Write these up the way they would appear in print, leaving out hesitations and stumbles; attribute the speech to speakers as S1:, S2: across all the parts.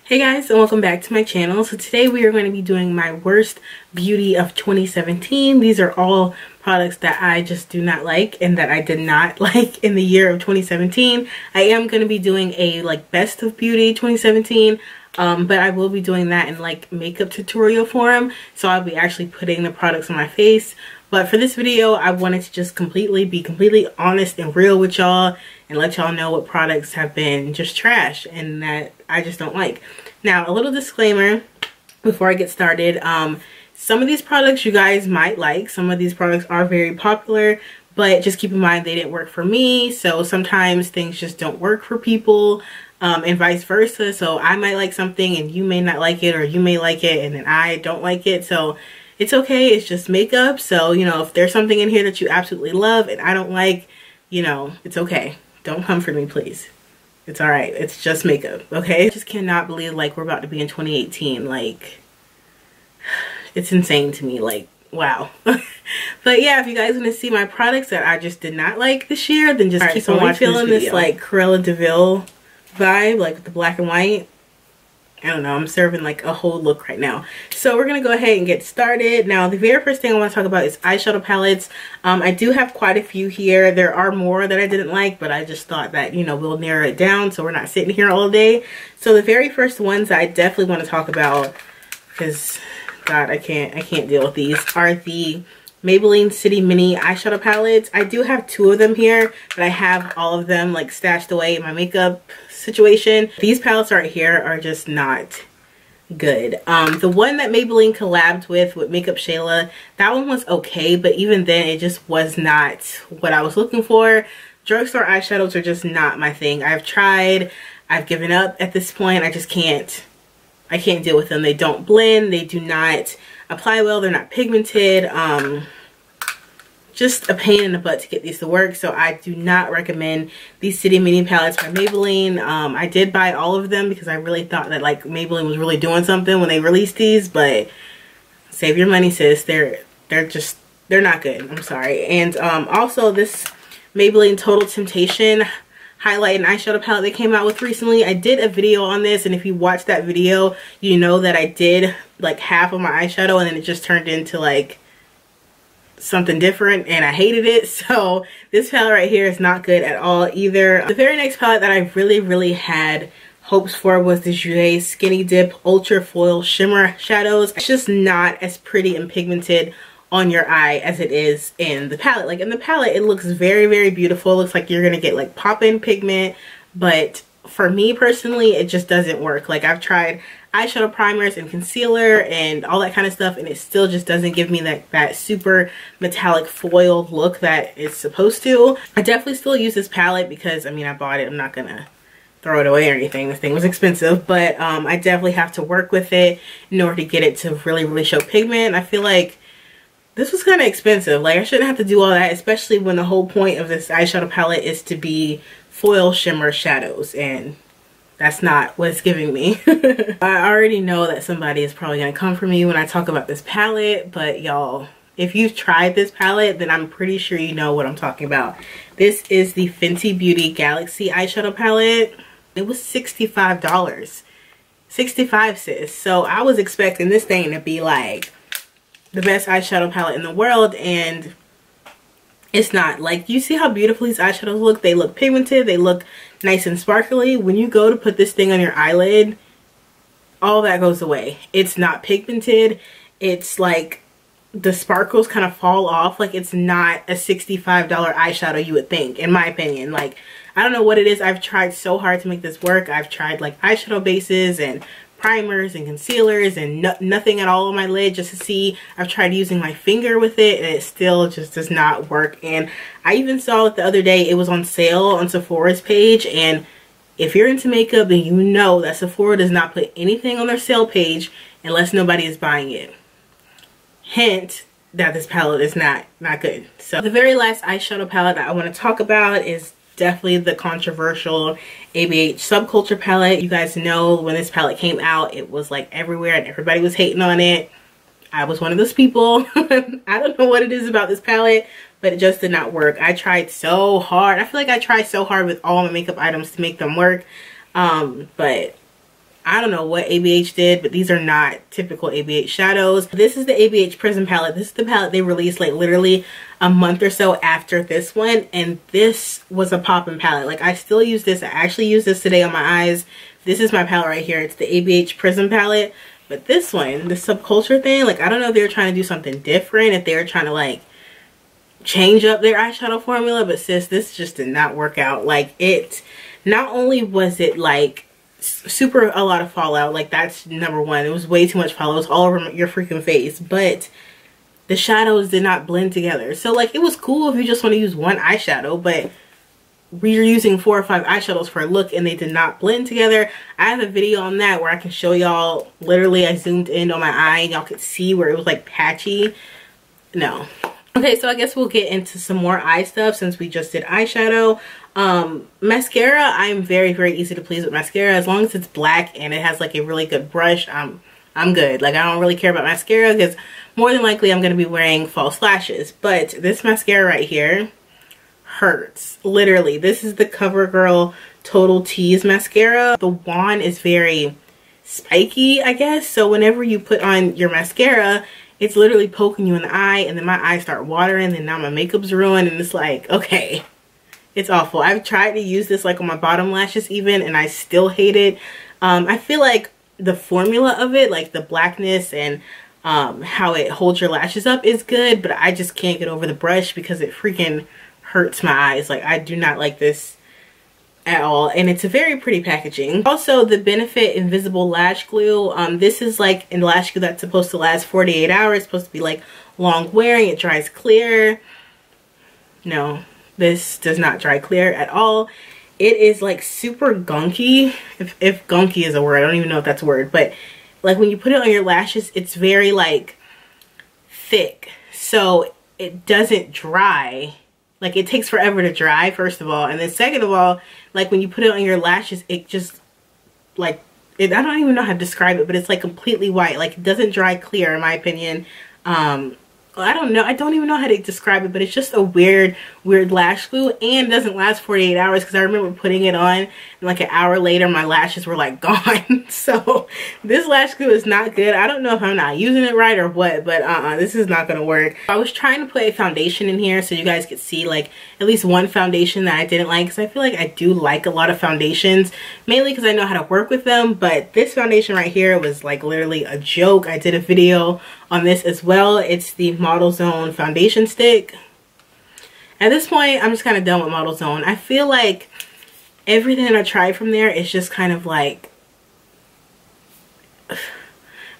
S1: Hey guys, and welcome back to my channel. So today we are going to be doing my worst beauty of 2017. These are all products that I just do not like and that I did not like in the year of 2017. I am going to be doing a best of beauty 2017, but I will be doing that in makeup tutorial form. So I'll be actually putting the products on my face. But for this video, I wanted to just be completely honest and real with y'all and let y'all know what products have been just trash and that I just don't like. Now, a little disclaimer before I get started. Some of these products you guys might like. Some of these products are very popular, but just keep in mind they didn't work for me. So sometimes things just don't work for people, and vice versa. So I might like something and you may not like it, or you may like it and then I don't like it. So it's okay. It's just makeup. So, you know, if there's something in here that you absolutely love and I don't like, you know, it's okay. Don't come for me, please. It's all right. It's just makeup, okay? I just cannot believe we're about to be in 2018. It's insane to me. Wow. But yeah, if you guys want to see my products that I just did not like this year, then just keep on watching. Feeling this Cruella de Vil vibe, with the black and white. I don't know, I'm serving a whole look right now. So we're gonna go ahead and get started. Now, the very first thing I want to talk about is eyeshadow palettes. I do have quite a few here. There are more that I didn't like, but I just thought that, you know, we'll narrow it down so we're not sitting here all day. So the very first ones that I definitely want to talk about, because God, I can't deal with these, are the Maybelline City Mini eyeshadow palettes. I do have two of them here, but I have all of them stashed away in my makeup situation. These palettes right here are just not good. The one that Maybelline collabed with Makeup Shayla, that one was okay, but even then it just was not what I was looking for. Drugstore eyeshadows are just not my thing. I've tried, I've given up at this point. I can't deal with them. They don't blend, they do not apply well, they're not pigmented. Just a pain in the butt to get these to work. So I do not recommend these City Mini palettes by Maybelline. I did buy all of them because I really thought that Maybelline was really doing something when they released these, but save your money, sis. They're not good. I'm sorry. And also this Maybelline Total Temptation highlight and eyeshadow palette they came out with recently. I did a video on this, and if you watch that video, you know that I did half of my eyeshadow and then it just turned into something different and I hated it. So this palette right here is not good at all either. The very next palette that I really had hopes for was the Jouer Skinny Dip Ultra Foil Shimmer Shadows. It's just not as pretty and pigmented on your eye as it is in the palette. In the palette it looks very beautiful. It looks like you're gonna get pop-in pigment, but for me personally it just doesn't work. I've tried eyeshadow primers and concealer and all that kind of stuff, and it still just doesn't give me that super metallic foil look that it's supposed to. I definitely still use this palette because I mean I bought it. I'm not gonna throw it away or anything. This thing was expensive, but I definitely have to work with it in order to get it to really show pigment. I feel like this was kind of expensive. I shouldn't have to do all that, especially when the whole point of this eyeshadow palette is to be foil shimmer shadows, and that's not what it's giving me. I already know that somebody is probably going to come for me when I talk about this palette, but y'all, if you've tried this palette, then I'm pretty sure you know what I'm talking about. This is the Fenty Beauty Galaxy eyeshadow palette. It was $65. 65, sis. So I was expecting this thing to be the best eyeshadow palette in the world, and it's not. You see how beautiful these eyeshadows look? They look pigmented, they look nice and sparkly. When you go to put this thing on your eyelid, all that goes away. It's not pigmented. It's the sparkles kind of fall off. It's not a $65 eyeshadow you would think, in my opinion. I don't know what it is. I've tried so hard to make this work. I've tried eyeshadow bases and primers and concealers and nothing at all on my lid just to see. I've tried using my finger with it and it still just does not work. And I even saw it the other day. It was on sale on Sephora's page, and if you're into makeup, then you know that Sephora does not put anything on their sale page unless nobody is buying it. Hint that this palette is not good. So the very last eyeshadow palette that I want to talk about is definitely the controversial ABH Subculture palette. You guys know when this palette came out, it was everywhere and everybody was hating on it. I was one of those people. I don't know what it is about this palette, but it just did not work. I tried so hard. I feel like I tried so hard with all my makeup items to make them work, but I don't know what ABH did, but these are not typical ABH shadows. This is the ABH Prism palette. This is the palette they released like literally a month or so after this one, and this was a poppin' palette. Like, I still use this. I actually use this today on my eyes. This is my palette right here. It's the ABH Prism palette. But this one, the Subculture thing, like, I don't know if they were trying to do something different, if they were trying to like change up their eyeshadow formula, but sis, this just did not work out. Like, it, not only was it like super a lot of fallout, like that's number one, it was way too much fallout, it was all over your freaking face, but the shadows did not blend together. So like, it was cool if you just want to use one eyeshadow, but we're using 4 or 5 eyeshadows for a look and they did not blend together. I have a video on that where I can show y'all, literally I zoomed in on my eye and y'all could see where it was like patchy. No. Okay, so I guess we'll get into some more eye stuff since we just did eyeshadow. Mascara, I'm very, very easy to please with mascara. As long as it's black and it has like a really good brush, I'm good. Like, I don't really care about mascara because more than likely I'm going to be wearing false lashes. But this mascara right here hurts. Literally, this is the Covergirl Total Tease mascara. The wand is very spiky, I guess. So whenever you put on your mascara, it's literally poking you in the eye, and then my eyes start watering, and now my makeup's ruined, and it's like, okay. It's awful. I've tried to use this like on my bottom lashes even, and I still hate it. I feel like the formula of it, like the blackness and how it holds your lashes up is good, but I just can't get over the brush because it freaking hurts my eyes. Like, I do not like this at all, and it's a very pretty packaging. Also, the Benefit Invisible Lash Glue. This is like a lash glue that's supposed to last 48 hours. It's supposed to be like long wearing. It dries clear. No. This does not dry clear at all. It is like super gunky, if gunky is a word. I don't even know if that's a word, but like when you put it on your lashes, it's very like thick, so it doesn't dry. Like, it takes forever to dry, first of all, and then second of all, like when you put it on your lashes, it just like I don't even know how to describe it, but it's like completely white. Like, it doesn't dry clear in my opinion. I don't know. I don't even know how to describe it, but it's just a weird lash glue, and it doesn't last 48 hours because I remember putting it on and like an hour later my lashes were like gone. So this lash glue is not good. I don't know if I'm not using it right or what, but this is not going to work. I was trying to put a foundation in here so you guys could see like at least one foundation that I didn't like, because I feel like I do like a lot of foundations, mainly because I know how to work with them, but this foundation right here was like literally a joke. I did a video on this as well. It's the Model Zone foundation stick. At this point, I'm just kind of done with Model Zone. I feel like everything that I tried from there is just kind of like, I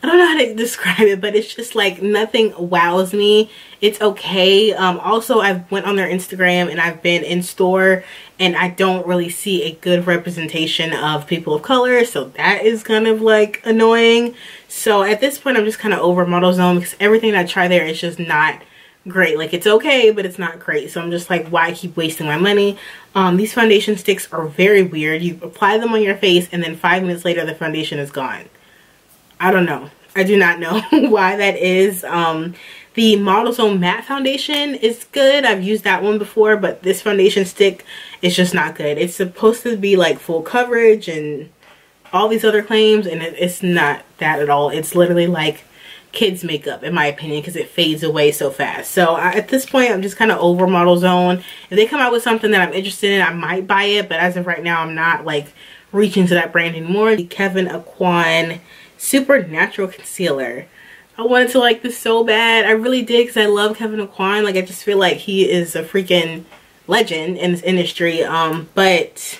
S1: don't know how to describe it, but it's just like nothing wows me. It's okay. Also, I went on their Instagram and I've been in store and I don't really see a good representation of people of color, so that is kind of like annoying. So at this point, I'm just kind of over Model Zone because everything I try there is just not great. Like, it's okay, but it's not great. So I'm just like, why keep wasting my money? These foundation sticks are very weird. You apply them on your face and then 5 minutes later the foundation is gone. I don't know. I do not know why that is. The Model Zone matte foundation is good. I've used that one before, but this foundation stick is just not good. It's supposed to be like full coverage and all these other claims, and it's not that at all. It's literally like kids makeup in my opinion because it fades away so fast. So at this point, I'm just kind of over Model Zone. If they come out with something that I'm interested in, I might buy it, but as of right now, I'm not like reaching to that brand anymore. The Kevyn Aucoin Super Natural Concealer. I wanted to like this so bad. I really did because I love Kevyn Aucoin. Like, I just feel like he is a freaking legend in this industry. But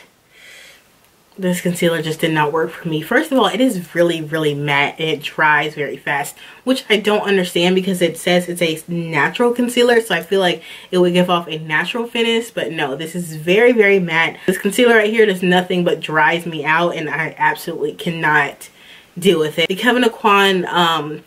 S1: this concealer just did not work for me. First of all, it is really, really matte and it dries very fast, which I don't understand because it says it's a natural concealer, so I feel like it would give off a natural finish, but no, this is very, very matte. This concealer right here does nothing but dries me out, and I absolutely cannot deal with it. The Kevyn Aucoin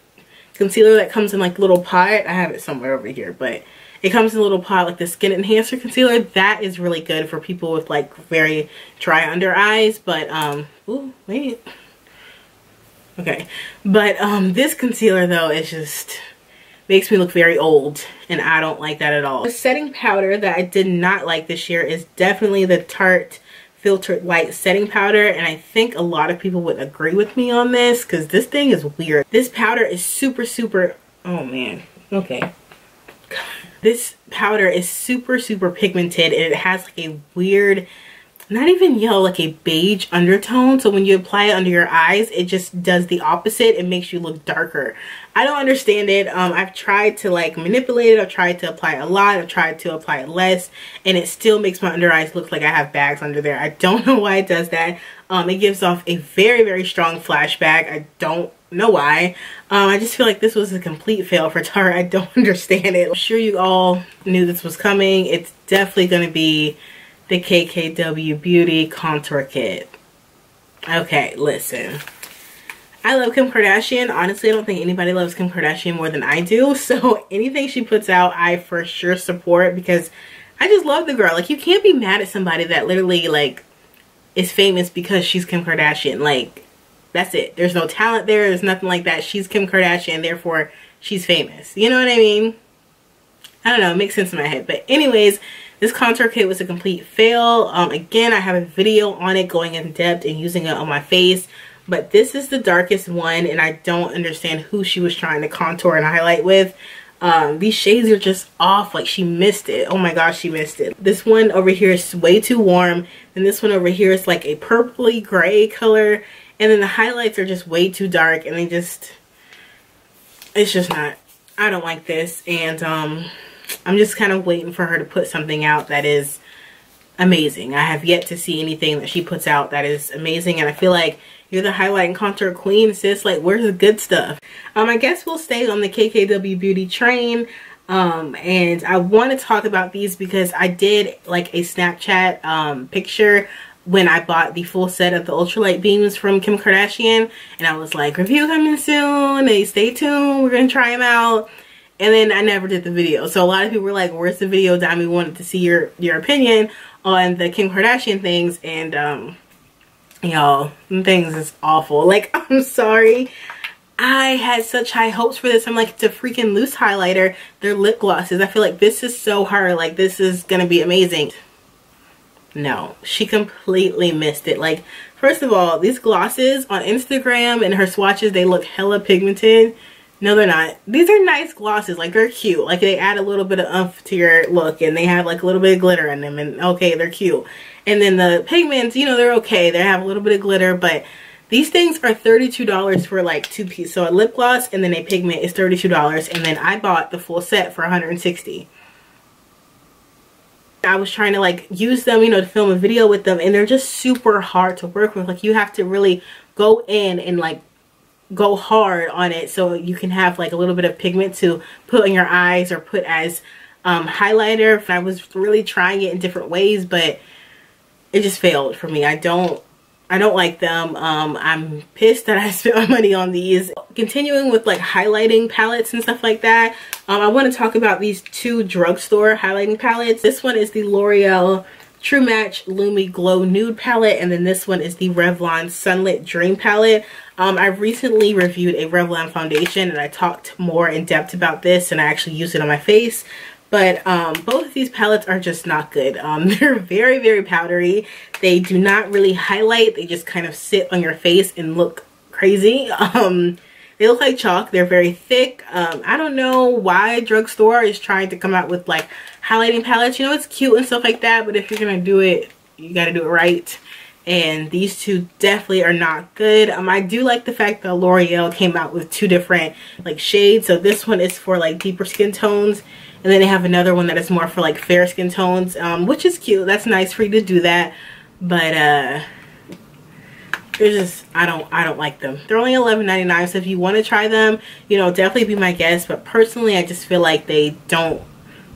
S1: concealer that comes in like little pot, I have it somewhere over here, but it comes in a little pot, like the Skin Enhancer concealer. That is really good for people with like very dry under eyes. But ooh, wait. Okay. But this concealer though is just makes me look very old, and I don't like that at all. The setting powder that I did not like this year is definitely the Tarte filtered light setting powder, and I think a lot of people would agree with me on this because this thing is weird. This powder is super, oh man, okay. This powder is super pigmented, and it has like a weird, not even yellow, like a beige undertone. So when you apply it under your eyes, it just does the opposite. It makes you look darker. I don't understand it. I've tried to like manipulate it. I've tried to apply it a lot. I've tried to apply it less, and it still makes my under eyes look like I have bags under there. I don't know why it does that. It gives off a very strong flashback. I don't know why. I just feel like this was a complete fail for Tarte. I don't understand it. I'm sure you all knew this was coming. It's definitely going to be the KKW Beauty Contour Kit. Okay, listen. I love Kim Kardashian. Honestly, I don't think anybody loves Kim Kardashian more than I do. So anything she puts out, I for sure support because I just love the girl. Like, you can't be mad at somebody that literally, like, is famous because she's Kim Kardashian. Like, that's it. There's no talent there. There's nothing like that. She's Kim Kardashian, therefore she's famous. You know what I mean? I don't know. It makes sense in my head. But anyways, this contour kit was a complete fail. Again, I have a video on it going in depth and using it on my face. But this is the darkest one, and I don't understand who she was trying to contour and highlight with. These shades are just off. Like, she missed it. Oh my gosh, she missed it. This one over here is way too warm, and this one over here is like a purpley gray color, and then the highlights are just way too dark, and it's just not, I don't like this. And I'm just kind of waiting for her to put something out that is amazing. I have yet to see anything that she puts out that is amazing, and I feel like you're the highlight and contour queen, sis. Like, where's the good stuff? I guess we'll stay on the KKW Beauty train. And I want to talk about these because I did like a Snapchat picture when I bought the full set of the ultralight beams from Kim Kardashian, and I was like, review coming soon. Hey, stay tuned. We're gonna try them out. And then I never did the video. So a lot of people were like, where's the video? Dami wanted to see your opinion on the Kim Kardashian things, and y'all, things is awful. Like, I'm sorry. I had such high hopes for this. I'm like, it's a freaking loose highlighter. They're lip glosses. I feel like this is so hard. Like, this is gonna be amazing. No, she completely missed it. Like, first of all, these glosses on Instagram and her swatches, they look hella pigmented. No, they're not. These are nice glosses. Like, they're cute. Like, they add a little bit of oomph to your look, and they have like a little bit of glitter in them, and okay, they're cute. And then the pigments, you know, they're okay. They have a little bit of glitter, but these things are $32 for like 2 pieces. So a lip gloss and then a pigment is $32, and then I bought the full set for $160. I was trying to like use them, you know, to film a video with them, and they're just super hard to work with. Like, you have to really go in and like go hard on it so you can have like a little bit of pigment to put on your eyes or put as highlighter. I was really trying it in different ways, but it just failed for me. I don't like them. I'm pissed that I spent my money on these. Continuing with like highlighting palettes and stuff like that, I want to talk about these two drugstore highlighting palettes. This one is the L'Oreal True Match Lumi Glow Nude palette, and then this one is the Revlon Sunlit Dream palette. I recently reviewed a Revlon foundation, and I talked more in depth about this, and I actually used it on my face. But both of these palettes are just not good. They're very powdery. They do not really highlight. They just kind of sit on your face and look crazy. They look like chalk. They're very thick. I don't know why drugstore is trying to come out with like highlighting palettes. You know, it's cute and stuff like that, but if you're gonna do it, you gotta do it right. And these two definitely are not good. I do like the fact that L'Oreal came out with two different like shades. So this one is for like deeper skin tones, and then they have another one that is more for like fair skin tones, which is cute. That's nice for you to do that. But they're just, I don't like them. They're only $11.99, so if you want to try them, you know, definitely be my guest. But personally, I just feel like they don't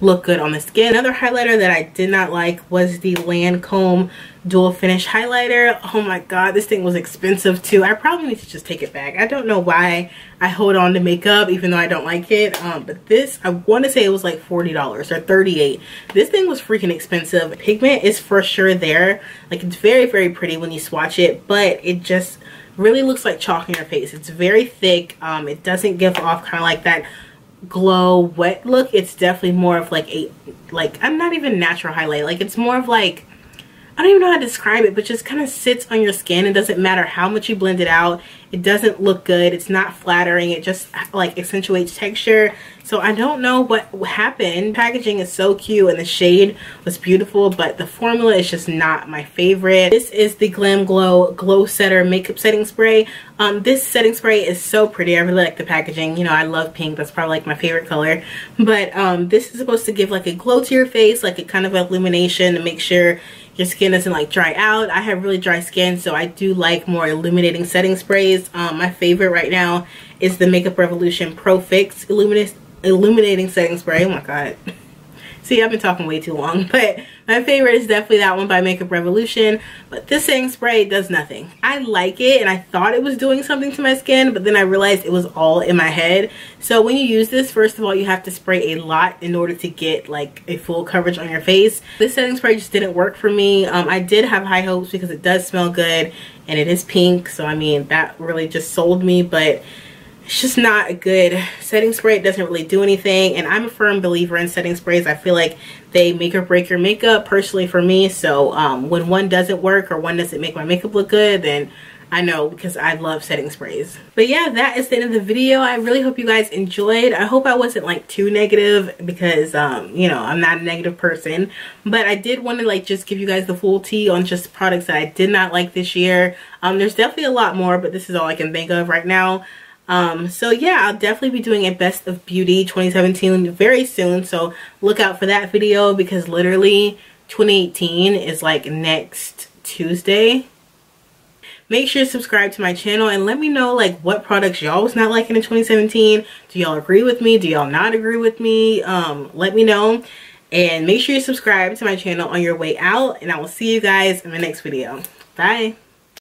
S1: look good on the skin. Another highlighter that I did not like was the Lancôme Dual Finish Highlighter. Oh my god, this thing was expensive too. I probably need to just take it back. I don't know why I hold on to makeup even though I don't like it. But this, I want to say it was like $40 or $38. This thing was freaking expensive. Pigment is for sure there. Like, it's very pretty when you swatch it, but it just really looks like chalk in your face. It's very thick. It doesn't give off kind of like that glow wet look. It's definitely more of like a, like, I'm not even natural highlight. Like, it's more of like, I don't even know how to describe it, but just kind of sits on your skin. It doesn't matter how much you blend it out. It doesn't look good. It's not flattering. It just like accentuates texture. So I don't know what happened. Packaging is so cute and the shade was beautiful, but the formula is just not my favorite. This is the Glam Glow Glow Setter Makeup Setting Spray. This setting spray is so pretty. I really like the packaging. You know, I love pink. That's probably like my favorite color. But this is supposed to give like a glow to your face, like a kind of illumination to make sure your skin doesn't like dry out. I have really dry skin, so I do like more illuminating setting sprays. My favorite right now is the Makeup Revolution Pro Fix illuminating setting spray. Oh my god. See, I've been talking way too long, but my favorite is definitely that one by Makeup Revolution. But this setting spray does nothing. I like it, and I thought it was doing something to my skin, but then I realized it was all in my head. So when you use this, first of all, you have to spray a lot in order to get like a full coverage on your face. This setting spray just didn't work for me. I did have high hopes because it does smell good, and it is pink. So I mean, that really just sold me, but it's just not a good setting spray. It doesn't really do anything, and I'm a firm believer in setting sprays. I feel like they make or break your makeup, personally for me. So when one doesn't work or one doesn't make my makeup look good, then I know, because I love setting sprays. But yeah, that is the end of the video. I really hope you guys enjoyed. I hope I wasn't like too negative, because you know, I'm not a negative person, but I did want to like just give you guys the full tea on just products that I did not like this year. There's definitely a lot more, but this is all I can think of right now. So yeah, I'll definitely be doing a best of beauty 2017 very soon, so look out for that video, because literally 2018 is like next Tuesday. Make sure to subscribe to my channel and let me know like what products y'all was not liking in 2017. Do y'all agree with me? Do y'all not agree with me? Let me know, and make sure you subscribe to my channel on your way out, and I will see you guys in the next video. Bye.